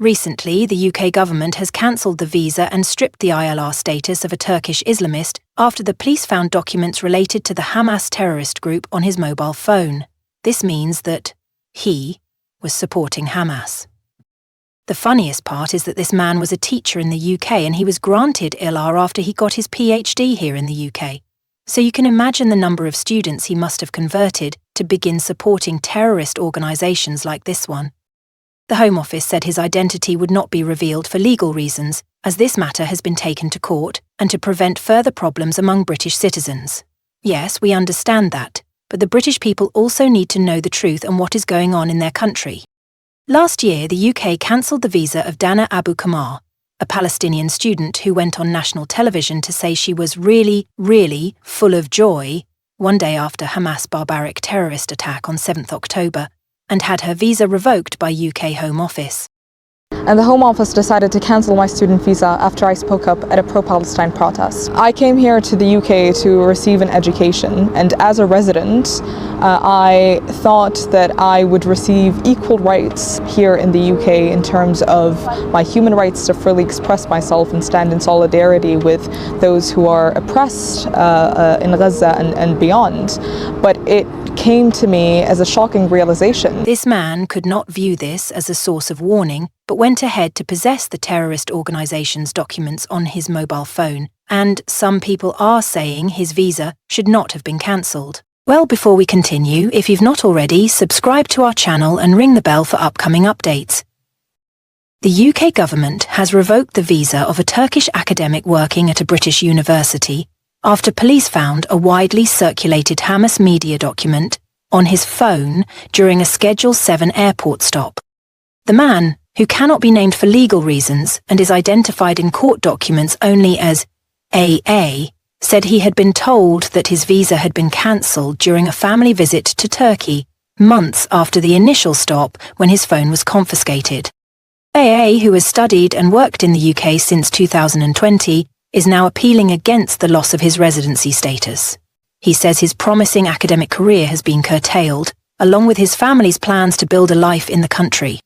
Recently, the UK government has cancelled the visa and stripped the ILR status of a Turkish Islamist after the police found documents related to the Hamas terrorist group on his mobile phone. This means that he was supporting Hamas. The funniest part is that this man was a teacher in the UK and he was granted ILR after he got his PhD here in the UK. So you can imagine the number of students he must have converted to begin supporting terrorist organisations like this one. The Home Office said his identity would not be revealed for legal reasons, as this matter has been taken to court and to prevent further problems among British citizens. Yes, we understand that, but the British people also need to know the truth and what is going on in their country. Last year, the UK cancelled the visa of Dana Abu Kamar, a Palestinian student who went on national television to say she was really, really full of joy one day after Hamas' barbaric terrorist attack on 7th October and had her visa revoked by UK Home Office. And the Home Office decided to cancel my student visa after I spoke up at a pro-Palestine protest. I came here to the UK to receive an education, and as a resident, I thought that I would receive equal rights here in the UK in terms of my human rights to freely express myself and stand in solidarity with those who are oppressed in Gaza and beyond. But it came to me as a shocking realization. This man could not view this as a source of warning, but went ahead to possess the terrorist organisation's documents on his mobile phone, and some people are saying his visa should not have been cancelled. Well, before we continue, if you've not already, subscribe to our channel and ring the bell for upcoming updates. The UK government has revoked the visa of a Turkish academic working at a British university after police found a widely circulated Hamas media document on his phone during a Schedule 7 airport stop. The man, who cannot be named for legal reasons and is identified in court documents only as AA, said he had been told that his visa had been cancelled during a family visit to Turkey, months after the initial stop when his phone was confiscated. AA, who has studied and worked in the UK since 2020, is now appealing against the loss of his residency status. He says his promising academic career has been curtailed, along with his family's plans to build a life in the country.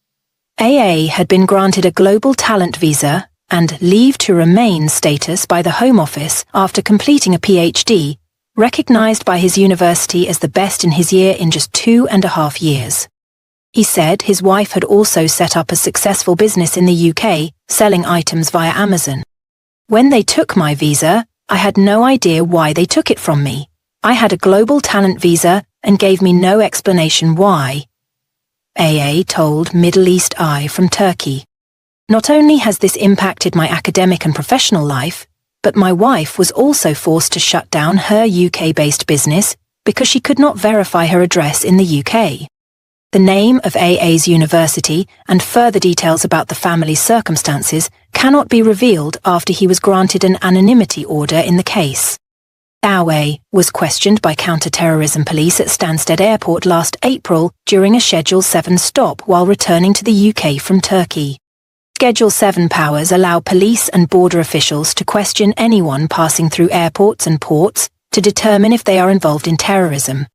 AA had been granted a global talent visa and leave to remain status by the Home Office after completing a PhD, recognised by his university as the best in his year in just 2.5 years. He said his wife had also set up a successful business in the UK, selling items via Amazon. When they took my visa, I had no idea why they took it from me. I had a global talent visa and gave me no explanation why. AA told Middle East Eye from Turkey. Not only has this impacted my academic and professional life, but my wife was also forced to shut down her UK-based business because she could not verify her address in the UK. The name of AA's university and further details about the family's circumstances cannot be revealed after he was granted an anonymity order in the case. Awe was questioned by counter-terrorism police at Stansted Airport last April during a Schedule 7 stop while returning to the UK from Turkey. Schedule 7 powers allow police and border officials to question anyone passing through airports and ports to determine if they are involved in terrorism.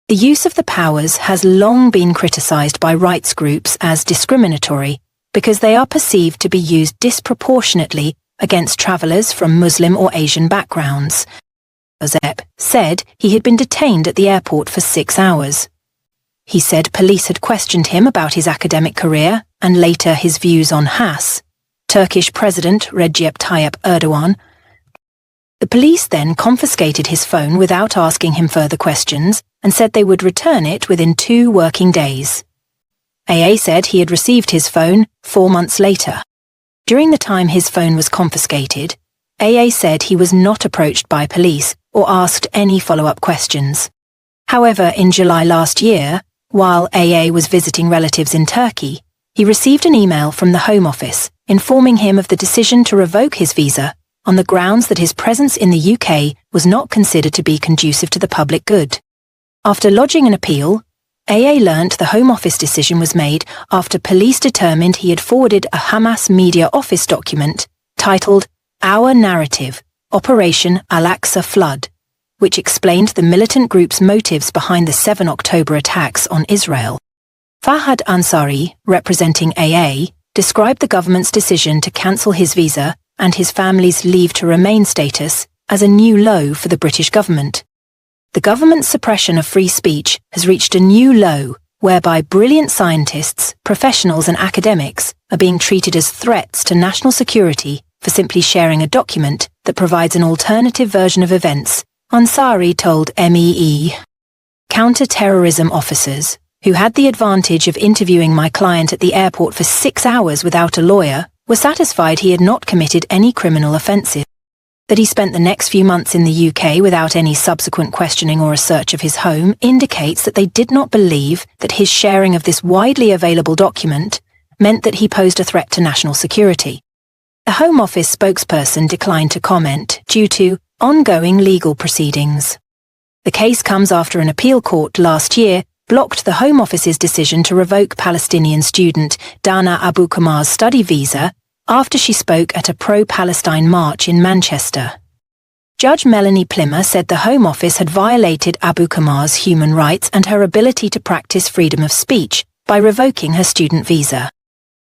The use of the powers has long been criticised by rights groups as discriminatory because they are perceived to be used disproportionately against travellers from Muslim or Asian backgrounds. Ozep said he had been detained at the airport for 6 hours. He said police had questioned him about his academic career and later his views on Hamas, Turkish President Recep Tayyip Erdogan. The police then confiscated his phone without asking him further questions and said they would return it within 2 working days. AA said he had received his phone 4 months later. During the time his phone was confiscated, AA said he was not approached by police or asked any follow-up questions. However, in July last year, while AA was visiting relatives in Turkey, he received an email from the Home Office informing him of the decision to revoke his visa on the grounds that his presence in the UK was not considered to be conducive to the public good. After lodging an appeal, AA learnt the Home Office decision was made after police determined he had forwarded a Hamas media office document titled Our Narrative, Operation Al-Aqsa Flood, which explained the militant group's motives behind the 7 October attacks on Israel. Fahad Ansari, representing AA, described the government's decision to cancel his visa and his family's leave to remain status as a new low for the British government. The government's suppression of free speech has reached a new low whereby brilliant scientists, professionals and academics are being treated as threats to national security for simply sharing a document that provides an alternative version of events, Ansari told MEE. Counter-terrorism officers, who had the advantage of interviewing my client at the airport for 6 hours without a lawyer, were satisfied he had not committed any criminal offences. That he spent the next few months in the UK without any subsequent questioning or a search of his home indicates that they did not believe that his sharing of this widely available document meant that he posed a threat to national security. The Home Office spokesperson declined to comment due to ongoing legal proceedings. The case comes after an appeal court last year blocked the Home Office's decision to revoke Palestinian student Dana Abu Kamar's study visa after she spoke at a pro-Palestine march in Manchester. Judge Melanie Plimmer said the Home Office had violated Abu Kamar's human rights and her ability to practice freedom of speech by revoking her student visa.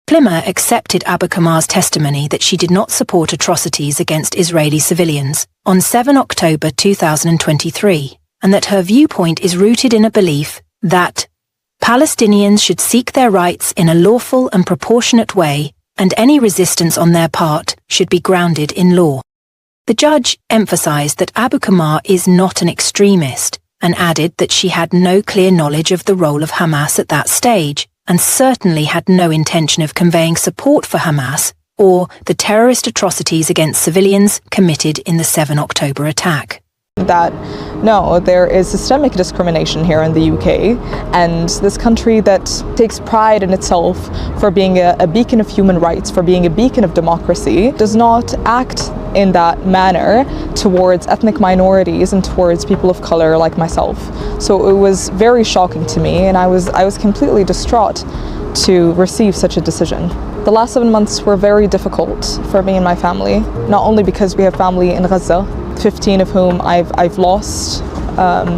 Plimmer accepted Abu Kamar's testimony that she did not support atrocities against Israeli civilians on 7 October 2023, and that her viewpoint is rooted in a belief that Palestinians should seek their rights in a lawful and proportionate way, and any resistance on their part should be grounded in law. The judge emphasized that Abu Kamar is not an extremist and added that she had no clear knowledge of the role of Hamas at that stage and certainly had no intention of conveying support for Hamas or the terrorist atrocities against civilians committed in the 7 October attack. That no, there is systemic discrimination here in the UK, and this country that takes pride in itself for being a beacon of human rights, for being a beacon of democracy, does not act in that manner towards ethnic minorities and towards people of color like myself. So it was very shocking to me, and I was completely distraught to receive such a decision. The last 7 months were very difficult for me and my family, not only because we have family in Gaza, 15 of whom I've lost.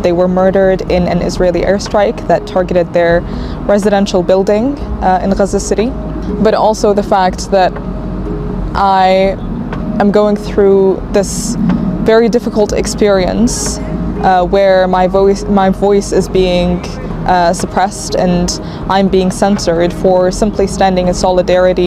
They were murdered in an Israeli airstrike that targeted their residential building in Gaza City, but also the fact that I am going through this very difficult experience where my voice is being suppressed and I'm being censored for simply standing in solidarity